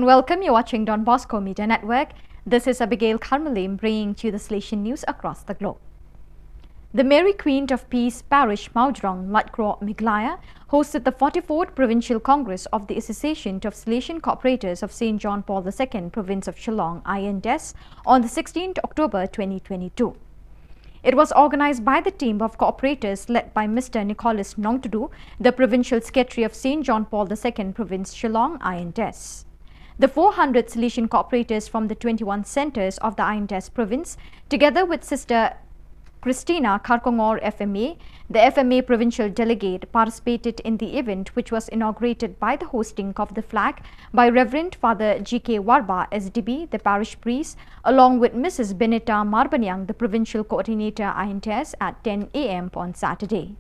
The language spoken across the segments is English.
and welcome. You're watching Don Bosco Media Network. This is Abigail Carmelim bringing to you the Slation news across the globe. The Mary Queen of Peace Parish Maudrong, Latcraw, Meghalaya hosted the 44th Provincial Congress of the Association of Salesian Cooperators of St. John Paul II, Province of Shillong, INDES, on the 16th October 2022. It was organized by the team of cooperators led by Mr. Nicholas Nongtudu, the Provincial Secretary of St. John Paul II, Province Shillong, INDES. The 400 Salesian cooperators from the 21 centres of the INDES province, together with Sister Christina Karkongor FMA, the FMA provincial delegate, participated in the event, which was inaugurated by the hosting of the flag by Reverend Father G.K. Warba, SDB, the parish priest, along with Mrs. Benita Marbanyang, the provincial coordinator INTES, at 10 a.m. on Saturday.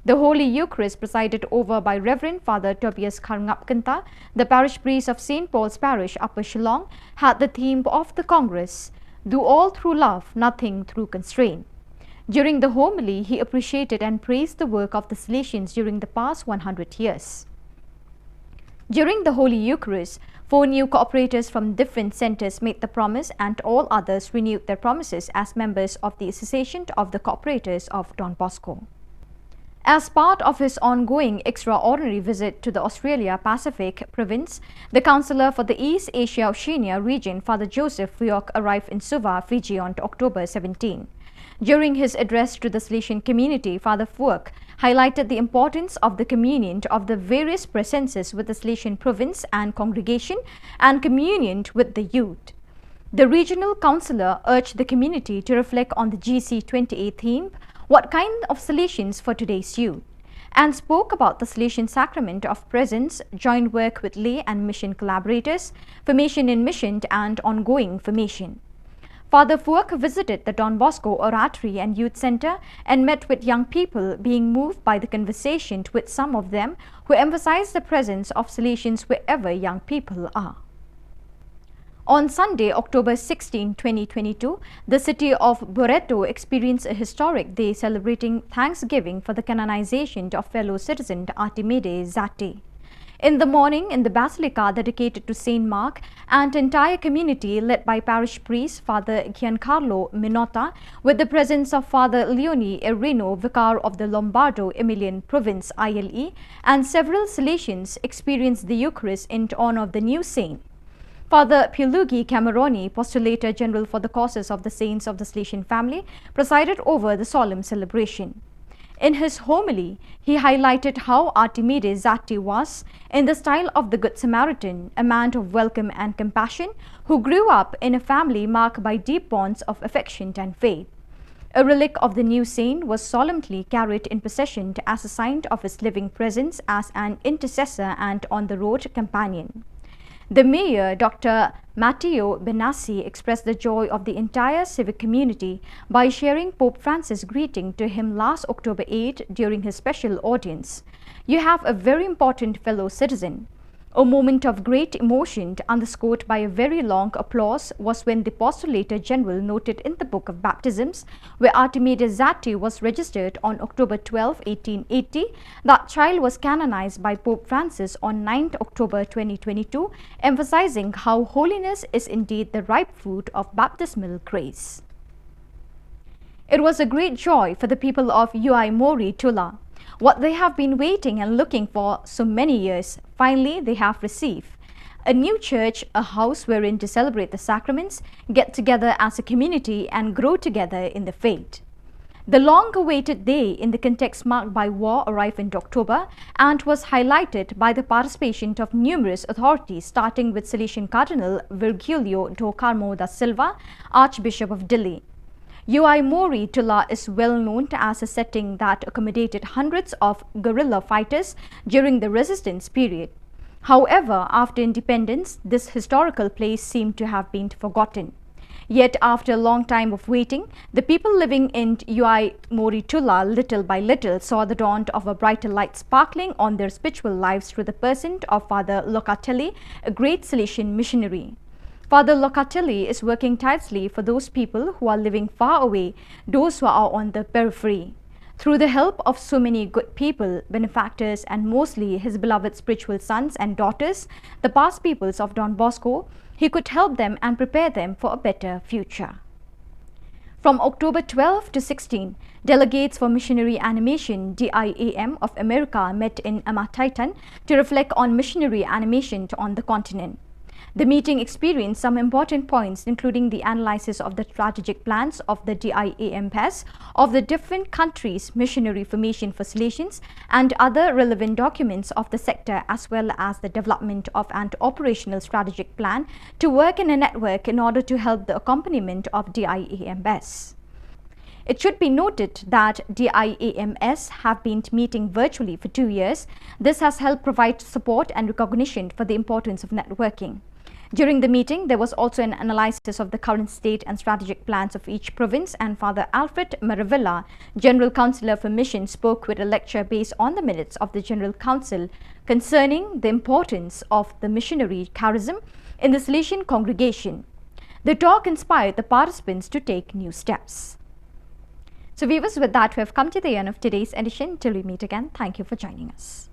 The Holy Eucharist, presided over by Reverend Father Tobias Karngapkanta, the parish priest of St. Paul's Parish, Upper Shillong, had the theme of the Congress, "Do all through love, nothing through constraint." During the homily, he appreciated and praised the work of the Salesians during the past 100 years. During the Holy Eucharist, 4 new cooperators from different centres made the promise, and all others renewed their promises as members of the Association of the Cooperators of Don Bosco. As part of his ongoing extraordinary visit to the Australia Pacific province, the Councillor for the East Asia Oceania region, Father Joseph Fuyok, arrived in Suva, Fiji on October 17. During his address to the Slation community, Father Fuyok highlighted the importance of the communion of the various presences with the Slation province and congregation and communion with the youth. The regional councillor urged the community to reflect on the GC28 theme, "What kind of Salesians for today's youth?" and spoke about the Salesian sacrament of presence, joint work with lay and mission collaborators, formation in mission and ongoing formation. Father Fuyok visited the Don Bosco Oratory and Youth Centre and met with young people, being moved by the conversation with some of them who emphasized the presence of Salesians wherever young people are. On Sunday, October 16, 2022, the city of Boreto experienced a historic day celebrating Thanksgiving for the canonization of fellow citizen Archimedes Zati. In the morning, in the basilica dedicated to Saint Mark, and entire community led by parish priest Father Giancarlo Minota, with the presence of Father Leone Erino, vicar of the Lombardo Emilian Province ILE, and several Salesians experienced the Eucharist in honor of the new saint. Father Pilugi Cameroni, Postulator General for the Causes of the Saints of the Slation family, presided over the solemn celebration. In his homily, he highlighted how Archimedes Zati was, in the style of the Good Samaritan, a man of welcome and compassion who grew up in a family marked by deep bonds of affection and faith. A relic of the new saint was solemnly carried in procession as a sign of his living presence as an intercessor and on-the-road companion. The mayor, Dr. Matteo Benassi, expressed the joy of the entire civic community by sharing Pope Francis' greeting to him last October 8 during his special audience. "You have a very important fellow citizen." A moment of great emotion, underscored by a very long applause, was when the Postulator General noted in the Book of Baptisms, where Archimedes Zati was registered on October 12, 1880, that child was canonized by Pope Francis on 9 October 2022, emphasizing how holiness is indeed the ripe fruit of baptismal grace. It was a great joy for the people of Uaimori Tula. What they have been waiting and looking for so many years, finally they have received. A new church, a house wherein to celebrate the sacraments, get together as a community and grow together in the faith. The long-awaited day in the context marked by war arrived in October and was highlighted by the participation of numerous authorities, starting with Salesian Cardinal Virgilio do Carmo da Silva, Archbishop of Delhi. Uaimori Tula is well known as a setting that accommodated hundreds of guerrilla fighters during the resistance period. However, after independence, this historical place seemed to have been forgotten. Yet, after a long time of waiting, the people living in Uaimori Tula, little by little, saw the dawn of a brighter light sparkling on their spiritual lives through the person of Father Locatelli, a great Salesian missionary. Father Locatelli is working tirelessly for those people who are living far away, those who are on the periphery. Through the help of so many good people, benefactors, and mostly his beloved spiritual sons and daughters, the past pupils of Don Bosco, he could help them and prepare them for a better future. From October 12 to 16, delegates for Missionary Animation DIAM of America met in Amataitan to reflect on missionary animation on the continent. The meeting experienced some important points, including the analysis of the strategic plans of the DIAM PES of the different countries' missionary formation for Salations and other relevant documents of the sector, as well as the development of an operational strategic plan to work in a network in order to help the accompaniment of DIAM PES. It should be noted that DIAMS have been meeting virtually for 2 years. This has helped provide support and recognition for the importance of networking. During the meeting, there was also an analysis of the current state and strategic plans of each province, and Father Alfred Maravilla, General Councillor for Mission, spoke with a lecture based on the minutes of the General Council concerning the importance of the missionary charism in the Salesian congregation. The talk inspired the participants to take new steps. So viewers, with that, we have come to the end of today's edition. Till we meet again, thank you for joining us.